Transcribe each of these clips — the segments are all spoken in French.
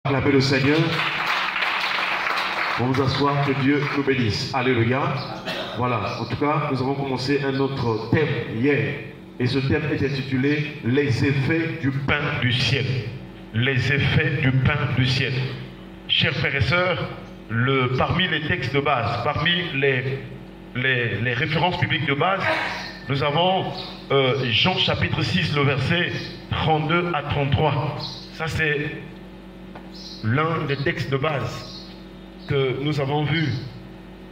Acclamez le Seigneur. On vous asseoir, que Dieu nous bénisse. Alléluia. Voilà, en tout cas, nous avons commencé un autre thème hier. Et ce thème est intitulé « Les effets du pain du ciel ». Les effets du pain du ciel. Chers frères et sœurs, parmi les textes de base, parmi les références bibliques de base, nous avons Jean chapitre 6, le verset 32 à 33. Ça, c'est l'un des textes de base que nous avons vu,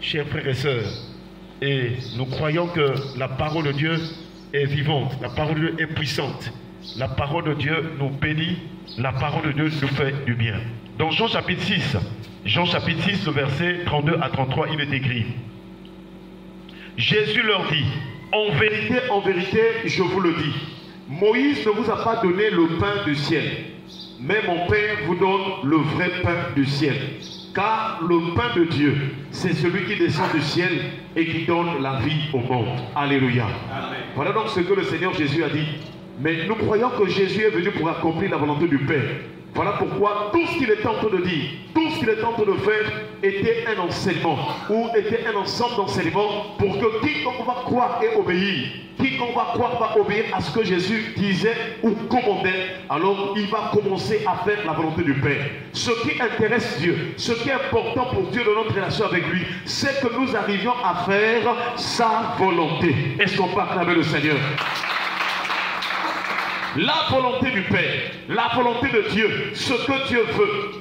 chers frères et sœurs. Et nous croyons que la parole de Dieu est vivante, la parole de Dieu est puissante. La parole de Dieu nous bénit, la parole de Dieu nous fait du bien. Dans Jean chapitre 6, le verset 32 à 33, il est écrit: Jésus leur dit, en vérité, je vous le dis, Moïse ne vous a pas donné le pain du ciel, mais mon Père vous donne le vrai pain du ciel. Car le pain de Dieu, c'est celui qui descend du ciel et qui donne la vie au monde. Alléluia. Amen. Voilà donc ce que le Seigneur Jésus a dit. Mais nous croyons que Jésus est venu pour accomplir la volonté du Père. Voilà pourquoi tout ce qu'il est en train de dire, tout ce qu'il est en train de faire était un enseignement ou était un ensemble d'enseignements pour que quiconque va croire et obéir, quiconque va croire va obéir à ce que Jésus disait ou commandait, alors il va commencer à faire la volonté du Père. Ce qui intéresse Dieu, ce qui est important pour Dieu dans notre relation avec lui, c'est que nous arrivions à faire sa volonté. Est-ce qu'on peut acclamer le Seigneur? La volonté du Père, la volonté de Dieu, ce que Dieu veut.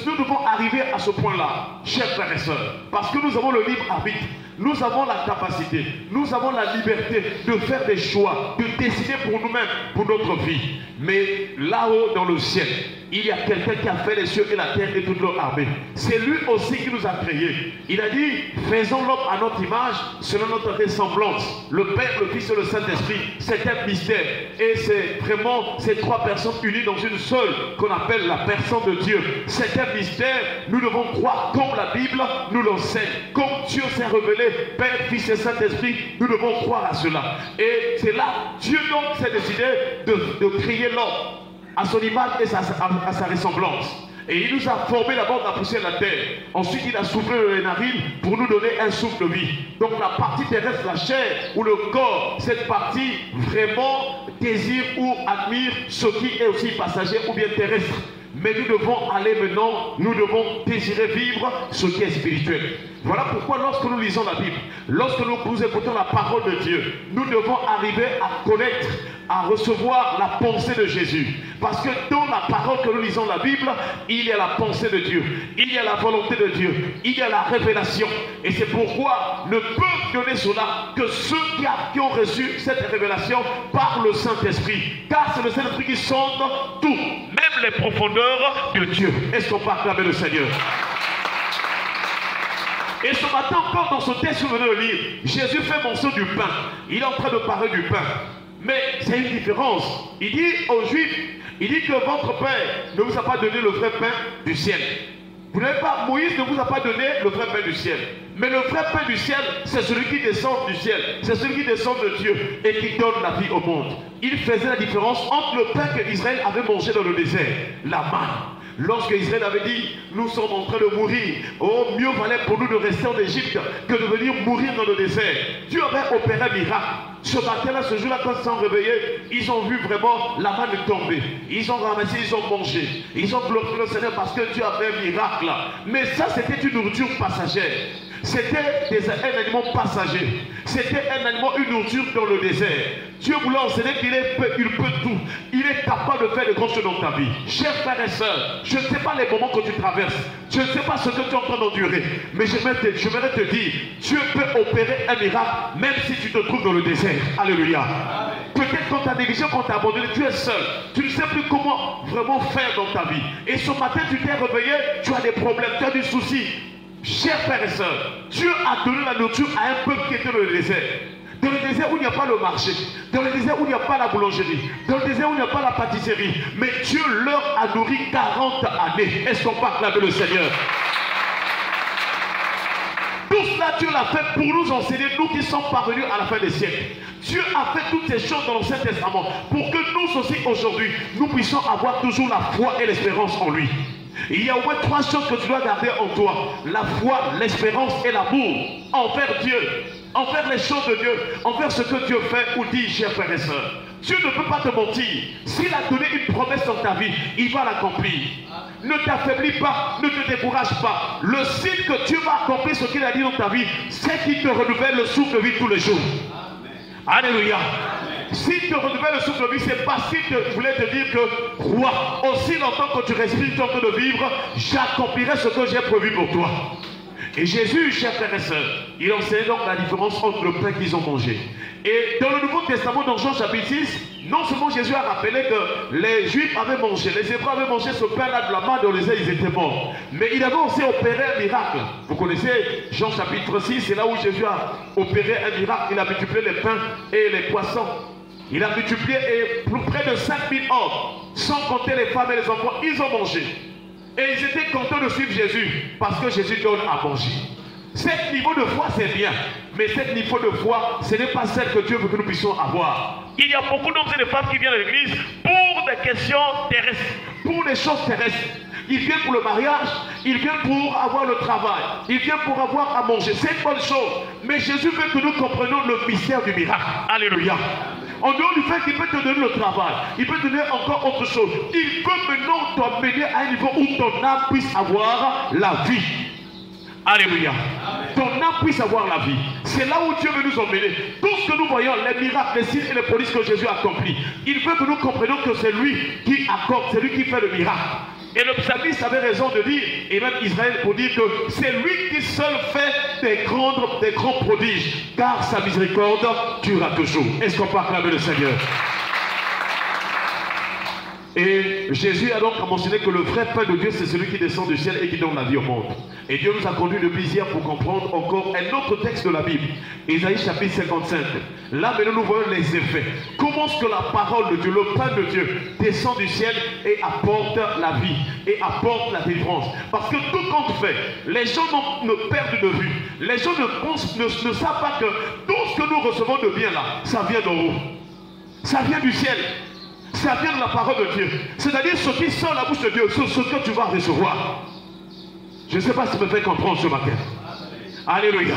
Nous devons arriver à ce point-là, chers frères et sœurs, parce que nous avons le libre arbitre, nous avons la capacité, nous avons la liberté de faire des choix, de décider pour nous-mêmes, pour notre vie. Mais là-haut dans le ciel, il y a quelqu'un qui a fait les cieux et la terre et toute leur armée. C'est lui aussi qui nous a créés. Il a dit, faisons l'homme à notre image, selon notre ressemblance. Le Père, le Fils et le Saint-Esprit, c'est un mystère. Et c'est vraiment ces trois personnes unies dans une seule qu'on appelle la personne de Dieu. C'est un mystère. Nous devons croire comme la Bible nous l'enseigne. Comme Dieu s'est révélé, Père, Fils et Saint-Esprit, nous devons croire à cela. Et c'est là, Dieu donc s'est décidé de créer l'homme à son image et à sa ressemblance. Et il nous a formé d'abord de la poussière de la terre. Ensuite, il a soufflé les narines pour nous donner un souffle de vie. Donc la partie terrestre, la chair ou le corps, cette partie vraiment désire ou admire ce qui est aussi passager ou bien terrestre. Mais nous devons aller maintenant, nous devons désirer vivre ce qui est spirituel. Voilà pourquoi lorsque nous lisons la Bible, lorsque nous écoutons la parole de Dieu, nous devons arriver à connaître, à recevoir la pensée de Jésus. Parce que dans la parole que nous lisons la Bible, il y a la pensée de Dieu, il y a la volonté de Dieu, il y a la révélation. Et c'est pourquoi ne peuvent donner cela que ceux qui ont reçu cette révélation par le Saint-Esprit. Car c'est le Saint-Esprit qui sonde tout, même les profondeurs de Dieu. Est-ce qu'on peut acclamer le Seigneur? Et ce matin encore dans ce texte que vous venez de lire, Jésus fait mention du pain. Il est en train de parler du pain. Mais c'est une différence. Il dit aux Juifs, il dit que votre Père ne vous a pas donné le vrai pain du ciel. Vous n'avez pas, Moïse ne vous a pas donné le vrai pain du ciel. Mais le vrai pain du ciel, c'est celui qui descend du ciel. C'est celui qui descend de Dieu et qui donne la vie au monde. Il faisait la différence entre le pain que Israël avait mangé dans le désert, la manne. Lorsque Israël avait dit, nous sommes en train de mourir, oh, mieux valait pour nous de rester en Égypte que de venir mourir dans le désert. Dieu avait opéré un miracle. Ce matin-là, ce jour-là, quand ils sont réveillés, ils ont vu vraiment la manne tomber. Ils ont ramassé, ils ont mangé. Ils ont glorifié le Seigneur parce que Dieu avait un miracle. Mais ça, c'était une nourriture passagère. C'était un aliment passager. C'était un aliment, une nourriture dans le désert. Dieu voulait enseigner qu'il peut tout. Il est capable de faire de grandes choses dans ta vie. Chers frères et sœurs, je ne sais pas les moments que tu traverses. Je ne sais pas ce que tu es en train d'endurer. Mais je vais te dire, Dieu peut opérer un miracle même si tu te trouves dans le désert. Alléluia. Peut-être quand tu as négligé, quand tu as abandonné, tu es seul. Tu ne sais plus comment vraiment faire dans ta vie. Et ce matin, tu t'es réveillé, tu as des problèmes, tu as des soucis. Chers frères et sœurs, Dieu a donné la nourriture à un peuple qui était dans le désert. Dans le désert où il n'y a pas le marché, dans le désert où il n'y a pas la boulangerie, dans le désert où il n'y a pas la pâtisserie. Mais Dieu leur a nourri 40 années. Est-ce qu'on peut acclamer le Seigneur? Tout cela, Dieu l'a fait pour nous enseigner, nous qui sommes parvenus à la fin des siècles. Dieu a fait toutes ces choses dans l'Ancien Testament pour que nous aussi aujourd'hui, nous puissions avoir toujours la foi et l'espérance en lui. Il y a au moins 3 choses que tu dois garder en toi. La foi, l'espérance et l'amour envers Dieu, envers les choses de Dieu, envers ce que Dieu fait ou dit, chers frères et sœurs. Dieu ne peut pas te mentir. S'il a donné une promesse dans ta vie, il va l'accomplir. Ne t'affaiblis pas, ne te décourage pas. Le signe que Dieu va accomplir ce qu'il a dit dans ta vie, c'est qu'il te renouvelle le souffle de vie tous les jours. Amen. Alléluia. S'il te renouvelle le souffle de vie, c'est parce qu'il voulait te dire que, roi, aussi longtemps que tu respires, tu es en train de vivre, j'accomplirai ce que j'ai prévu pour toi. Et Jésus, chers frères et sœurs, il enseignait donc la différence entre le pain qu'ils ont mangé. Et dans le Nouveau Testament, dans Jean chapitre 6, non seulement Jésus a rappelé que les Juifs avaient mangé, les Hébreux avaient mangé ce pain-là de la main dont les ils étaient morts. Mais il avait aussi opéré un miracle. Vous connaissez Jean chapitre 6, c'est là où Jésus a opéré un miracle. Il a multiplié les pains et les poissons. Il a multiplié et près de 5000 hommes, sans compter les femmes et les enfants, ils ont mangé. Et ils étaient contents de suivre Jésus, parce que Jésus donne à manger. Cet niveau de foi, c'est bien. Mais cet niveau de foi, ce n'est pas celle que Dieu veut que nous puissions avoir. Il y a beaucoup d'hommes et de femmes qui viennent à l'église pour des questions terrestres, pour des choses terrestres. Ils viennent pour le mariage, ils viennent pour avoir le travail, ils viennent pour avoir à manger. C'est une bonne chose. Mais Jésus veut que nous comprenions le mystère du miracle. Alléluia. En dehors du fait qu'il peut te donner le travail, il peut te donner encore autre chose. Il peut maintenant t'emmener à un niveau où ton âme puisse avoir la vie. Alléluia. Ton âme puisse avoir la vie. C'est là où Dieu veut nous emmener. Tout ce que nous voyons, les miracles, les signes et les prodiges que Jésus a accomplis, il veut que nous comprenions que c'est lui qui accorde, c'est lui qui fait le miracle. Et le psalmiste avait raison de dire, et même Israël pour dire que c'est lui qui seul fait des grands prodiges, car sa miséricorde durera toujours. Est-ce qu'on peut acclamer le Seigneur? Et Jésus a donc mentionné que le vrai pain de Dieu, c'est celui qui descend du ciel et qui donne la vie au monde. Et Dieu nous a conduit depuis hier pour comprendre encore un autre texte de la Bible, Ésaïe chapitre 55. Là maintenant nous voyons les effets. Comment est-ce que la parole de Dieu, le pain de Dieu, descend du ciel et apporte la vie, et apporte la délivrance. Parce que tout compte fait, les gens ne perdent de vue. Les gens ne savent pas que tout ce que nous recevons de bien là, ça vient d'en haut. Ça vient du ciel. Ça vient de la parole de Dieu. C'est-à-dire ce qui sort la bouche de Dieu, c'est ce que tu vas recevoir. Je ne sais pas si tu me fais comprendre ce matin. Alléluia.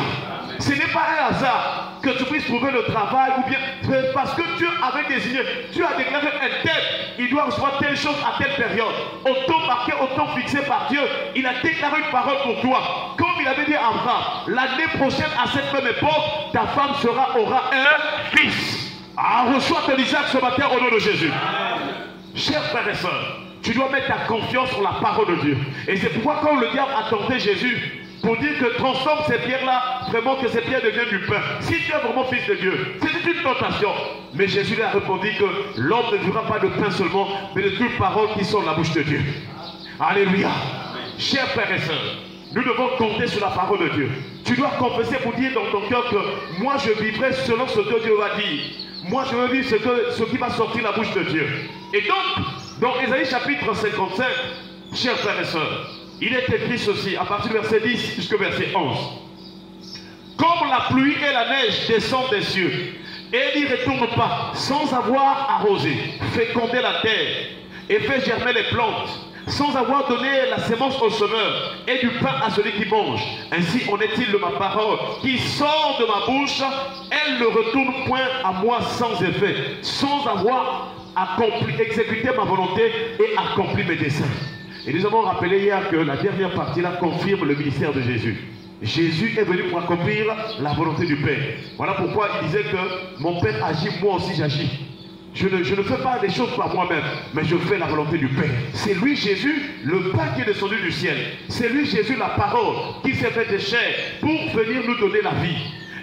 Ce n'est pas un hasard que tu puisses trouver le travail ou bien parce que Dieu avait désigné, Dieu a déclaré un tel, il doit recevoir telle chose à telle période. Au temps marqué, au temps fixé par Dieu, il a déclaré une parole pour toi. Comme il avait dit à Abraham, l'année prochaine à cette même époque, ta femme aura un fils. Ah, reçois ton Isaac ce matin au nom de Jésus. Chers frères et sœurs, tu dois mettre ta confiance sur la parole de Dieu. Et c'est pourquoi quand le diable a tenté Jésus pour dire que transforme ces pierres-là, vraiment que ces pierres deviennent du pain. Si tu es vraiment fils de Dieu, c'était une tentation. Mais Jésus lui a répondu que l'homme ne vivra pas de pain seulement, mais de toute parole qui sort de la bouche de Dieu. Alléluia. Chers frères et sœurs, nous devons compter sur la parole de Dieu. Tu dois confesser pour dire dans ton cœur que moi je vivrai selon ce que Dieu va dire. Moi je veux vivre ce qui va sortir de la bouche de Dieu. Et donc, dans Ésaïe chapitre 55, chers frères et sœurs, il est écrit ceci, à partir du verset 10 jusqu'au verset 11. Comme la pluie et la neige descendent des cieux, et n'y retournent pas, sans avoir arrosé, fécondé la terre, et fait germer les plantes, sans avoir donné la sémence au semeur, et du pain à celui qui mange. Ainsi en est-il de ma parole, qui sort de ma bouche, elle ne retourne point à moi sans effet, sans avoir exécuté ma volonté et accompli mes desseins. Et nous avons rappelé hier que la dernière partie là confirme le ministère de Jésus. Jésus est venu pour accomplir la volonté du Père. Voilà pourquoi il disait que mon Père agit, moi aussi j'agis. Je ne fais pas des choses par moi-même, mais je fais la volonté du Père. C'est lui Jésus, le pain qui est descendu du ciel. C'est lui Jésus, la parole, qui s'est faite chair pour venir nous donner la vie.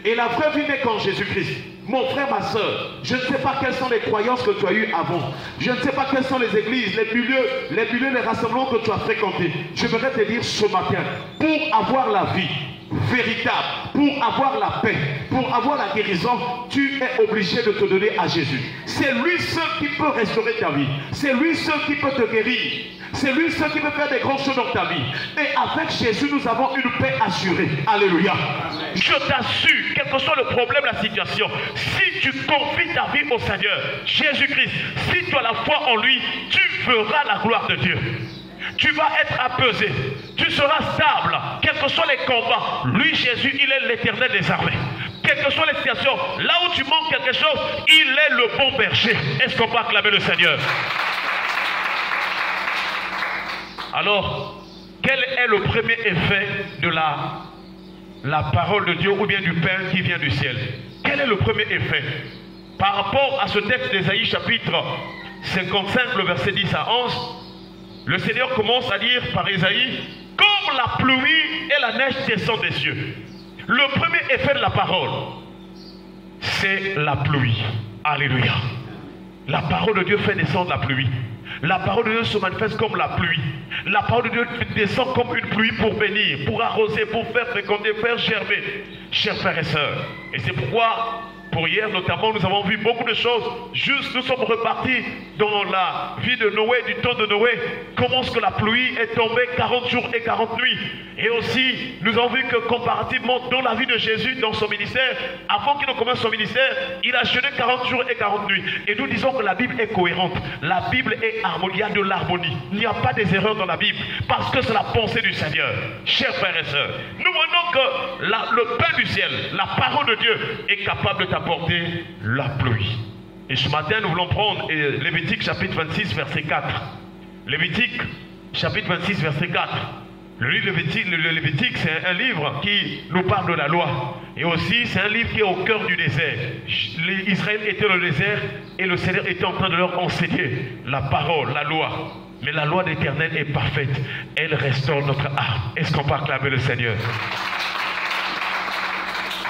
Et la vraie vie n'est qu'en Jésus-Christ. Mon frère, ma soeur, je ne sais pas quelles sont les croyances que tu as eues avant. Je ne sais pas quelles sont les églises, les milieux, les rassemblements que tu as fréquentés. Je voudrais te dire ce matin, pour avoir la vie véritable, pour avoir la paix, pour avoir la guérison, tu es obligé de te donner à Jésus. C'est lui seul qui peut restaurer ta vie. C'est lui seul qui peut te guérir. C'est lui seul qui peut faire des grandes choses dans ta vie. Et avec Jésus, nous avons une paix assurée. Alléluia. Amen. Je t'assure, quel que soit le problème, la situation, si tu confies ta vie au Seigneur, Jésus-Christ, si tu as la foi en lui, tu verras la gloire de Dieu. Tu vas être apaisé. Tu seras stable. Quels que soient les combats, lui, Jésus, il est l'Éternel des armées. Quelles que soient les situations, là où tu manques quelque chose, il est le bon berger. Est-ce qu'on peut acclamer le Seigneur? Alors, quel est le premier effet de la parole de Dieu ou bien du Père qui vient du ciel? Quel est le premier effet? Par rapport à ce texte d'Ésaïe chapitre 55, le verset 10 à 11, le Seigneur commence à dire par Ésaïe, comme la pluie et la neige descendent des cieux. Le premier effet de la parole, c'est la pluie. Alléluia. La parole de Dieu fait descendre la pluie. La parole de Dieu se manifeste comme la pluie. La parole de Dieu descend comme une pluie pour bénir, pour arroser, pour faire féconder, faire germer. Chers frères et sœurs, et c'est pourquoi, pour hier notamment, nous avons vu beaucoup de choses. Juste, nous sommes repartis dans la vie de Noé, du temps de Noé. Comment est-ce que la pluie est tombée 40 jours et 40 nuits. Et aussi, nous avons vu que comparativement dans la vie de Jésus, dans son ministère, avant qu'il ne commence son ministère, il a jeûné 40 jours et 40 nuits. Et nous disons que la Bible est cohérente. La Bible est harmonie, il y a de l'harmonie. Il n'y a pas des erreurs dans la Bible, parce que c'est la pensée du Seigneur. Chers frères et sœurs, nous voyons que le Père du ciel, la parole de Dieu, est capable de t'apporter la pluie. Et ce matin, nous voulons prendre Lévitique chapitre 26, verset 4. Lévitique chapitre 26, verset 4. Le livre le Lévitique, c'est un livre qui nous parle de la loi. Et aussi, c'est un livre qui est au cœur du désert. Israël était dans le désert et le Seigneur était en train de leur enseigner la parole, la loi. Mais la loi de l'Éternel est parfaite. Elle restaure notre âme. Est-ce qu'on peut acclamer le Seigneur?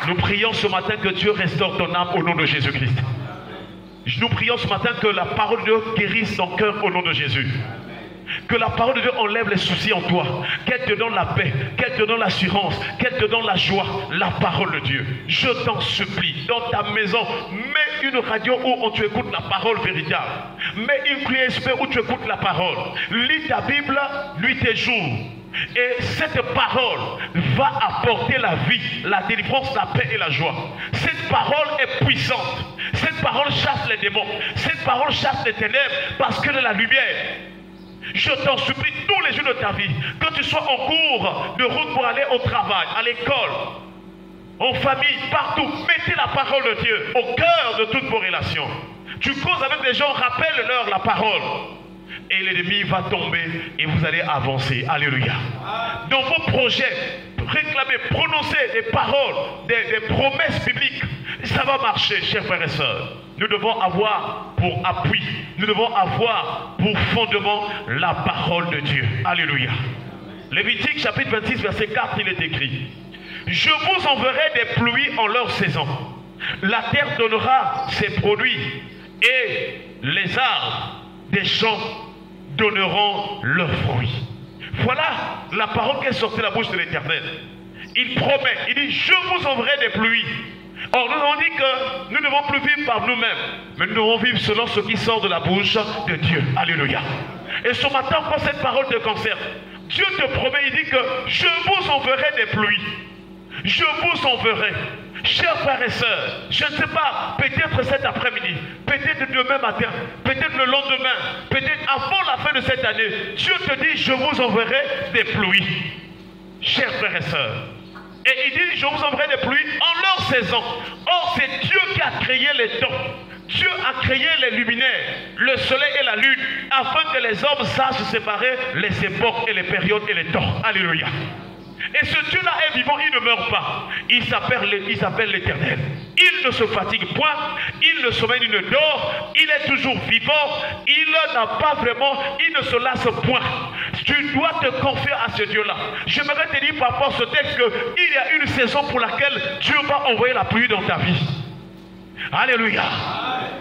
Nous prions ce matin que Dieu restaure ton âme au nom de Jésus-Christ. Nous prions ce matin que la parole de Dieu guérisse ton cœur au nom de Jésus. Que la parole de Dieu enlève les soucis en toi. Qu'elle te donne la paix, qu'elle te donne l'assurance, qu'elle te donne la joie. La parole de Dieu. Je t'en supplie, dans ta maison, mets une radio où tu écoutes la parole véritable. Mets une clé USB où tu écoutes la parole. Lis ta Bible nuit et jour. Et cette parole va apporter la vie, la délivrance, la paix et la joie. Cette parole est puissante. Cette parole chasse les démons. Cette parole chasse les ténèbres parce qu'elle est la lumière. Je t'en supplie tous les jours de ta vie, que tu sois en cours de route pour aller au travail, à l'école, en famille, partout, mettez la parole de Dieu au cœur de toutes vos relations. Tu causes avec des gens, rappelle-leur la parole. Et l'ennemi va tomber et vous allez avancer. Alléluia. Dans vos projets, réclamez, prononcez des paroles, des promesses bibliques. Ça va marcher, chers frères et sœurs. Nous devons avoir pour appui, nous devons avoir pour fondement la parole de Dieu. Alléluia. Lévitique chapitre 26, verset 4, il est écrit: je vous enverrai des pluies en leur saison. La terre donnera ses produits et les arbres des champs donneront leurs fruits. Voilà la parole qui est sortie de la bouche de l'Éternel. Il promet, il dit: je vous enverrai des pluies. Or nous avons dit que nous ne devons plus vivre par nous-mêmes, mais nous devons vivre selon ce qui sort de la bouche de Dieu. Alléluia. Et ce matin, quand cette parole te concerne, Dieu te promet, il dit que je vous enverrai des pluies. Je vous enverrai. Chers frères et sœurs, je ne sais pas, peut-être cet après-midi, peut-être demain matin, peut-être le lendemain, peut-être avant la fin de cette année, Dieu te dit: je vous enverrai des pluies. Chers frères et sœurs, et il dit: je vous enverrai des pluies en leur saison. Or, c'est Dieu qui a créé les temps. Dieu a créé les luminaires, le soleil et la lune, afin que les hommes sachent séparer les époques et les périodes et les temps. Alléluia. Et ce Dieu-là est vivant, il ne meurt pas. Il s'appelle l'Éternel. Il ne se fatigue point, il ne sommeille ni ne dort, il est toujours vivant, il n'a pas vraiment, il ne se lasse point. Tu dois te confier à ce Dieu-là. J'aimerais te dire par rapport à ce texte qu'il y a une saison pour laquelle Dieu va envoyer la pluie dans ta vie. Alléluia.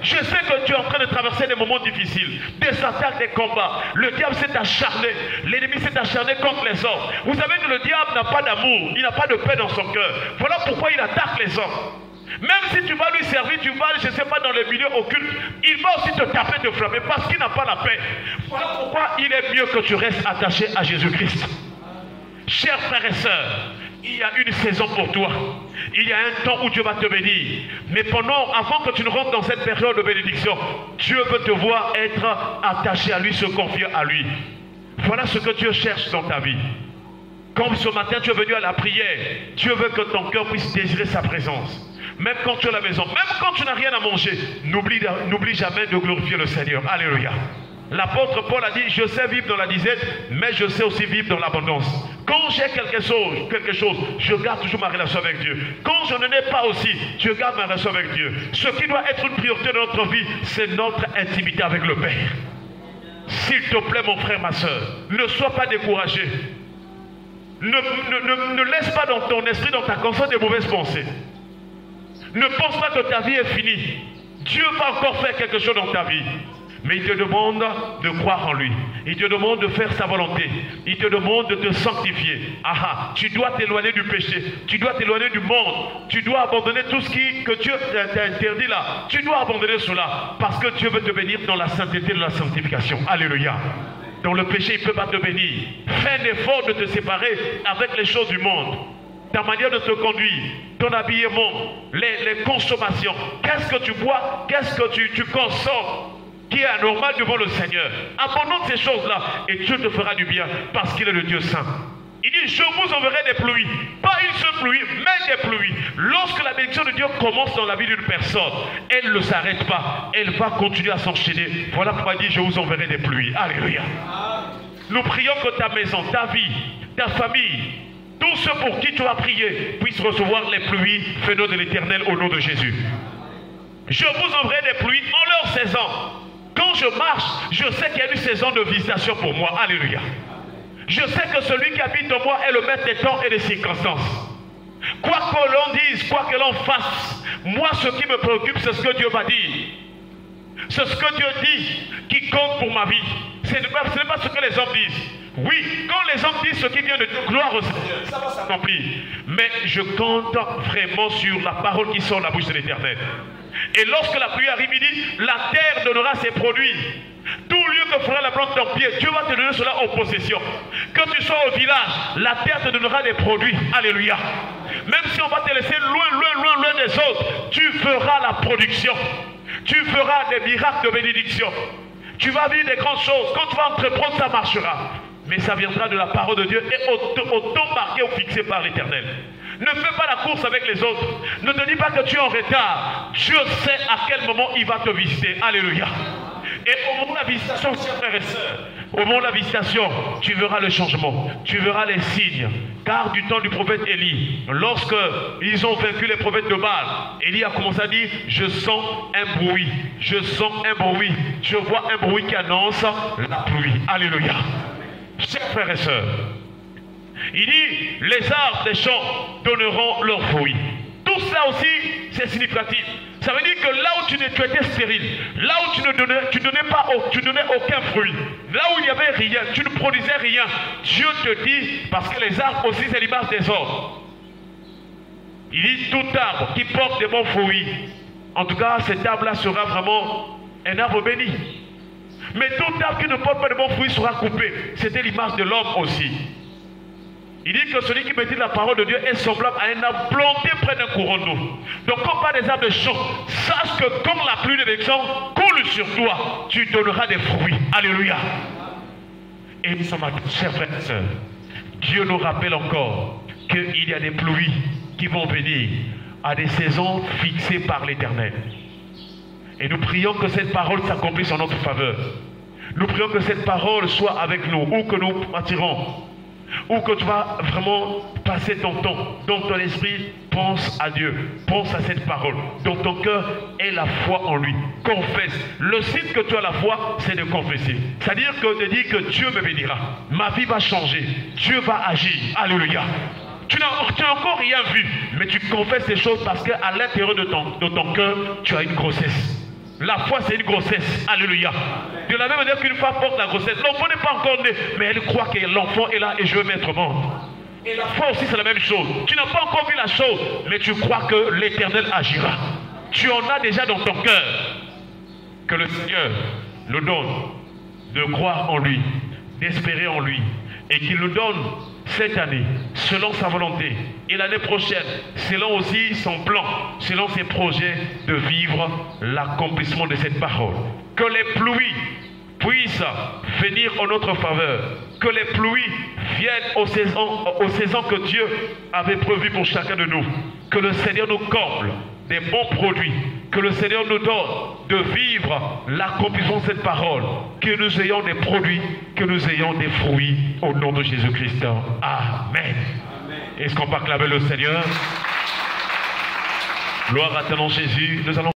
Je sais que tu es en train de traverser des moments difficiles, des attaques, des combats. Le diable s'est acharné, l'ennemi s'est acharné contre les hommes. Vous savez que le diable n'a pas d'amour, il n'a pas de paix dans son cœur. Voilà pourquoi il attaque les hommes. Même si tu vas lui servir, tu vas, je ne sais pas, dans les milieux occultes, il va aussi te taper, te frapper parce qu'il n'a pas la paix. Voilà pourquoi il est mieux que tu restes attaché à Jésus-Christ. Chers frères et sœurs, il y a une saison pour toi. Il y a un temps où Dieu va te bénir. Mais avant que tu ne rentres dans cette période de bénédiction, Dieu veut te voir être attaché à lui, se confier à lui. Voilà ce que Dieu cherche dans ta vie. Comme ce matin tu es venu à la prière, Dieu veut que ton cœur puisse désirer sa présence. Même quand tu es à la maison, même quand tu n'as rien à manger, n'oublie jamais de glorifier le Seigneur. Alléluia. L'apôtre Paul a dit, je sais vivre dans la disette, mais je sais aussi vivre dans l'abondance. Quand j'ai quelque chose, je garde toujours ma relation avec Dieu. Quand je n'en ai pas aussi, je garde ma relation avec Dieu. Ce qui doit être une priorité de notre vie, c'est notre intimité avec le Père. S'il te plaît, mon frère, ma soeur, ne sois pas découragé. Ne laisse pas dans ton esprit, dans ta conscience, des mauvaises pensées. Ne pense pas que ta vie est finie. Dieu va encore faire quelque chose dans ta vie. Mais il te demande de croire en lui. Il te demande de faire sa volonté. Il te demande de te sanctifier. Tu dois t'éloigner du péché. Tu dois t'éloigner du monde. Tu dois abandonner tout ce que Dieu t'a interdit là. Tu dois abandonner cela. Parce que Dieu veut te bénir dans la sainteté de la sanctification. Alléluia. Dans le péché, il ne peut pas te bénir. Fais un effort de te séparer avec les choses du monde. Ta manière de te conduire, ton habillement, les consommations. Qu'est-ce que tu bois? Qu'est-ce que tu consommes qui est anormal devant le Seigneur? Abandonne ces choses-là et Dieu te fera du bien parce qu'il est le Dieu saint. Il dit, je vous enverrai des pluies. Pas une seule pluie, mais des pluies. Lorsque la bénédiction de Dieu commence dans la vie d'une personne, elle ne s'arrête pas. Elle va continuer à s'enchaîner. Voilà pourquoi il dit, je vous enverrai des pluies. Alléluia. Nous prions que ta maison, ta vie, ta famille, tous ceux pour qui tu vas prier puissent recevoir les pluies venant de l'Éternel au nom de Jésus. Je vous enverrai des pluies en leur saison. Quand je marche, je sais qu'il y a une saison de visitation pour moi. Alléluia. Je sais que celui qui habite en moi est le maître des temps et des circonstances. Quoi que l'on dise, quoi que l'on fasse, moi ce qui me préoccupe, c'est ce que Dieu va dire. C'est ce que Dieu dit qui compte pour ma vie. Ce n'est pas ce que les hommes disent. Oui, quand les hommes disent ce qui vient de Dieu, gloire au Seigneur, ça va s'accomplir. Mais je compte vraiment sur la parole qui sort de la bouche de l'Éternel. Et lorsque la pluie arrive, il dit, la terre donnera ses produits. Tout lieu que fera la plante de ton pied, Dieu va te donner cela en possession. Que tu sois au village, la terre te donnera des produits. Alléluia. Même si on va te laisser loin des autres, tu feras la production. Tu feras des miracles de bénédiction. Tu vas vivre des grandes choses. Quand tu vas entreprendre, ça marchera. Mais ça viendra de la parole de Dieu et au temps marqué ou fixé par l'Éternel. Ne fais pas la course avec les autres. Ne te dis pas que tu es en retard. Dieu sait à quel moment il va te visiter. Alléluia. Et au moment de la visitation, chers frères et sœurs, au moment de la visitation, tu verras le changement. Tu verras les signes. Car du temps du prophète Élie, lorsque ils ont vaincu les prophètes de Baal, Élie a commencé à dire, je sens un bruit. Je sens un bruit. Je vois un bruit qui annonce la pluie. Alléluia. Chers frères et sœurs, il dit, les arbres des champs donneront leurs fruits. Tout cela aussi, c'est significatif. Ça veut dire que là où tu étais stérile, là où tu donnais aucun fruit, là où il n'y avait rien, tu ne produisais rien, Dieu te dit, parce que les arbres aussi c'est l'image des hommes. Il dit, tout arbre qui porte des bons fruits, en tout cas cet arbre-là sera vraiment un arbre béni. Mais tout arbre qui ne porte pas de bons fruits sera coupé. C'était l'image de l'homme aussi. Il dit que celui qui médite la parole de Dieu est semblable à un arbre planté près d'un courant d'eau. Donc quand on parle des arbres de champ, sache que quand la pluie de bénédiction coule sur toi, tu donneras des fruits. Alléluia. Et ce matin, chers frères et sœurs, Dieu nous rappelle encore qu'il y a des pluies qui vont venir à des saisons fixées par l'Éternel. Et nous prions que cette parole s'accomplisse en notre faveur. Nous prions que cette parole soit avec nous, où que nous partirons, où que tu vas vraiment passer ton temps. Dans ton esprit, pense à Dieu, pense à cette parole. Dans ton cœur, aie la foi en lui. Confesse. Le signe que tu as la foi, c'est de confesser. C'est-à-dire que de dire que Dieu me bénira. Ma vie va changer. Dieu va agir. Alléluia. Tu n'as encore rien vu, mais tu confesses ces choses parce qu'à l'intérieur de ton cœur, tu as une grossesse. La foi, c'est une grossesse. Alléluia. De la même manière qu'une femme porte la grossesse, l'enfant n'est pas encore né, mais elle croit que l'enfant est là et je veux mettre au monde. Et la foi aussi, c'est la même chose. Tu n'as pas encore vu la chose, mais tu crois que l'Éternel agira. Tu en as déjà dans ton cœur. Que le Seigneur nous donne de croire en lui, d'espérer en lui, et qu'il nous donne cette année, selon sa volonté, et l'année prochaine, selon aussi son plan, selon ses projets, de vivre l'accomplissement de cette parole. Que les pluies puisse venir en notre faveur. Que les pluies viennent aux saisons que Dieu avait prévues pour chacun de nous. Que le Seigneur nous comble des bons produits. Que le Seigneur nous donne de vivre l'accomplissement de cette parole. Que nous ayons des produits, que nous ayons des fruits au nom de Jésus-Christ. Amen. Est-ce qu'on peut acclamer le Seigneur? Gloire à ton nom Jésus. Nous allons